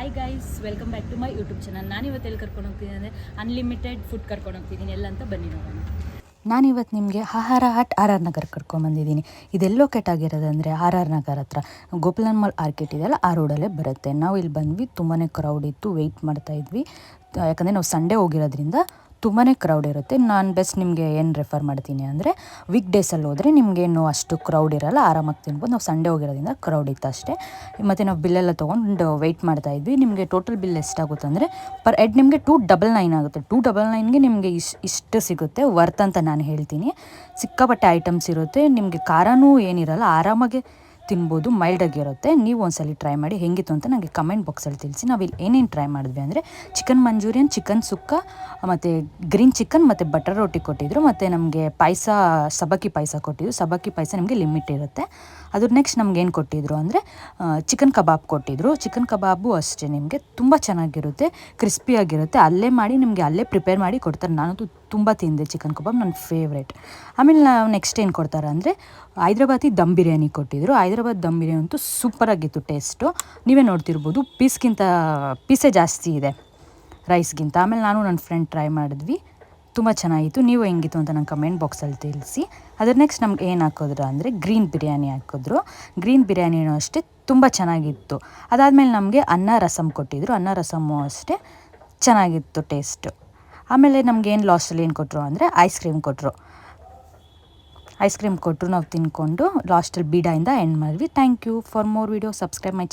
Hi guys, welcome back to my YouTube channel. ನಾನಿವತ್ತು ಎಲ್ಲಿ ಕರ್ಕೊಂಡು ಹೋಗ್ತೀನಿ ಅಂದರೆ ಅನ್ಲಿಮಿಟೆಡ್ ಫುಡ್ ಕರ್ಕೊಂಡು ಹೋಗ್ತಿದ್ದೀನಿ. ಎಲ್ಲ ಅಂತ ಬನ್ನಿ ನೋಡೋಣ. ನಾನಿವತ್ತು ನಿಮಗೆ ಆಹಾರ ಹಟ್ ಆರ್ ಆರ್ ನಗರ ಕರ್ಕೊಂಬಂದಿದ್ದೀನಿ. ಇದೆಲ್ಲೋ ಕೆಟ್ಟಾಗಿರೋದಂದರೆ ಆರ್ ಆರ್ ನಗರ ಹತ್ರ ಗೋಪಾಲನ್ ಮಾಲ್ ಆರ್ಕೆಟ್ ಇದೆಯಲ್ಲ, ಆ ರೋಡಲ್ಲೇ ಬರುತ್ತೆ. ನಾವು ಇಲ್ಲಿ ಬಂದ್ವಿ, ತುಂಬಾ ಕ್ರೌಡ್ ಇತ್ತು, ವೆಯ್ಟ್ ಮಾಡ್ತಾಯಿದ್ವಿ. ಯಾಕಂದರೆ ನಾವು ಸಂಡೇ ಹೋಗಿರೋದ್ರಿಂದ ತುಂಬಾ ಕ್ರೌಡ್ ಇರುತ್ತೆ. ನಾನು ಬೆಸ್ಟ್ ನಿಮಗೆ ಏನು ರೆಫರ್ ಮಾಡ್ತೀನಿ ಅಂದರೆ ವೀಕ್ ಡೇಸಲ್ಲಿ ಹೋದರೆ ನಿಮಗೇನು ಅಷ್ಟು ಕ್ರೌಡ್ ಇರೋಲ್ಲ, ಆರಾಮಾಗಿ ತಿನ್ಬೋದು. ನಾವು ಸಂಡೇ ಹೋಗಿರೋದ್ರಿಂದ ಕ್ರೌಡ್ ಇತ್ತು ಅಷ್ಟೇ. ಮತ್ತು ನಾವು ಬಿಲ್ಲೆಲ್ಲ ತೊಗೊಂಡು ವೆಯ್ಟ್ ಮಾಡ್ತಾಯಿದ್ವಿ. ನಿಮಗೆ ಟೋಟಲ್ ಬಿಲ್ ಎಷ್ಟಾಗುತ್ತೆ ಅಂದರೆ ಪರ್ ಹೆಡ್ ನಿಮಗೆ 299 ಆಗುತ್ತೆ. 299ಗೆ ನಿಮಗೆ ಇಷ್ಟು ಸಿಗುತ್ತೆ. ವರ್ತ್ ಅಂತ ನಾನು ಹೇಳ್ತೀನಿ. ಸಿಕ್ಕಾಪಟ್ಟೆ ಐಟಮ್ಸ್ ಇರುತ್ತೆ. ನಿಮಗೆ ಖಾರನೂ ಏನಿರಲ್ಲ, ಆರಾಮಾಗಿ ತಿನ್ಬೋದು, ಮೈಲ್ಡಾಗಿರುತ್ತೆ. ನೀವು ಒಂದ್ಸಲ ಟ್ರೈ ಮಾಡಿ ಹೇಗಿತ್ತು ಅಂತ ನನಗೆ ಕಮೆಂಟ್ ಬಾಕ್ಸಲ್ಲಿ ತಿಳಿಸಿ. ನಾವಿಲ್ಲಿ ಏನೇನು ಟ್ರೈ ಮಾಡಿದ್ವಿ ಅಂದರೆ ಚಿಕನ್ ಮಂಚೂರಿಯನ್, ಚಿಕನ್ ಸುಕ್ಕ, ಮತ್ತು ಗ್ರೀನ್ ಚಿಕನ್ ಮತ್ತು ಬಟರ್ ರೋಟಿ ಕೊಟ್ಟಿದ್ದರು. ಮತ್ತು ನಮಗೆ ಪಾಯಸ, ಸಬ್ಬಕ್ಕಿ ಪಾಯಸ ಕೊಟ್ಟಿದ್ರು. ಸಬ್ಬಕ್ಕಿ ಪಾಯಸ ನಿಮಗೆ ಲಿಮಿಟ್ ಇರುತ್ತೆ. ಅದ್ರ ನೆಕ್ಸ್ಟ್ ನಮ್ಗೆ ಏನು ಕೊಟ್ಟಿದ್ರು ಅಂದರೆ ಚಿಕನ್ ಕಬಾಬ್ ಕೊಟ್ಟಿದ್ದರು. ಚಿಕನ್ ಕಬಾಬು ಅಷ್ಟೇ ನಿಮಗೆ ತುಂಬ ಚೆನ್ನಾಗಿರುತ್ತೆ, ಕ್ರಿಸ್ಪಿಯಾಗಿರುತ್ತೆ. ಅಲ್ಲೇ ಮಾಡಿ ನಿಮಗೆ ಅಲ್ಲೇ ಪ್ರಿಪೇರ್ ಮಾಡಿ ಕೊಡ್ತಾರೆ. ನಾನಂತೂ ತುಂಬ ತಿಂದೆ ಚಿಕನ್ ಕಬಾಬ್, ನನ್ನ ಫೇವ್ರೇಟ್. ಆಮೇಲೆ ನಾವು ನೆಕ್ಸ್ಟ್ ಏನು ಕೊಡ್ತಾರೆ ಅಂದರೆ ಹೈದ್ರಾಬಾದಿ ದಮ್ ಬಿರಿಯಾನಿ ಕೊಟ್ಟಿದ್ದರು. ಹೈದ್ರಾಬಾದ್ ದಮ್ ಬಿರಿಯಾನಿ ಅಂತೂ ಸೂಪರಾಗಿತ್ತು ಟೇಸ್ಟು. ನೀವೇ ನೋಡ್ತಿರ್ಬೋದು, ಪೀಸೇ ಜಾಸ್ತಿ ಇದೆ ರೈಸ್ಗಿಂತ. ಆಮೇಲೆ ನಾನು ನನ್ನ ಫ್ರೆಂಡ್ ಟ್ರೈ ಮಾಡಿದ್ವಿ, ತುಂಬ ಚೆನ್ನಾಗಿತ್ತು. ನೀವು ಹೆಂಗಿತ್ತು ಅಂತ ನಂಗೆ ಕಮೆಂಟ್ ಬಾಕ್ಸಲ್ಲಿ ತಿಳಿಸಿ. ಅದ್ರ ನೆಕ್ಸ್ಟ್ ನಮ್ಗೆ ಏನು ಹಾಕಿದ್ರು ಅಂದರೆ ಗ್ರೀನ್ ಬಿರಿಯಾನಿ ಹಾಕಿದ್ರು. ಗ್ರೀನ್ ಬಿರಿಯಾನಿನೂ ಅಷ್ಟೇ ತುಂಬ ಚೆನ್ನಾಗಿತ್ತು. ಅದಾದಮೇಲೆ ನಮಗೆ ಅನ್ನ ರಸಮ್ ಕೊಟ್ಟಿದ್ದರು. ಅನ್ನ ರಸಮ್ಮು ಅಷ್ಟೇ ಚೆನ್ನಾಗಿತ್ತು ಟೇಸ್ಟು. ಆಮೇಲೆ ನಮಗೇನು ಲಾಸ್ಟಲ್ಲಿ ಏನು ಕೊಟ್ಟರು ಅಂದರೆ ಐಸ್ ಕ್ರೀಮ್ ಕೊಟ್ಟರು. ನಾವು ತಿನ್ಕೊಂಡು ಲಾಸ್ಟಲ್ಲಿ ಬೀಡಾಯಿಂದ ಎಂಡ್ ಮಾಡಿದ್ವಿ. Thank you for more video. Subscribe my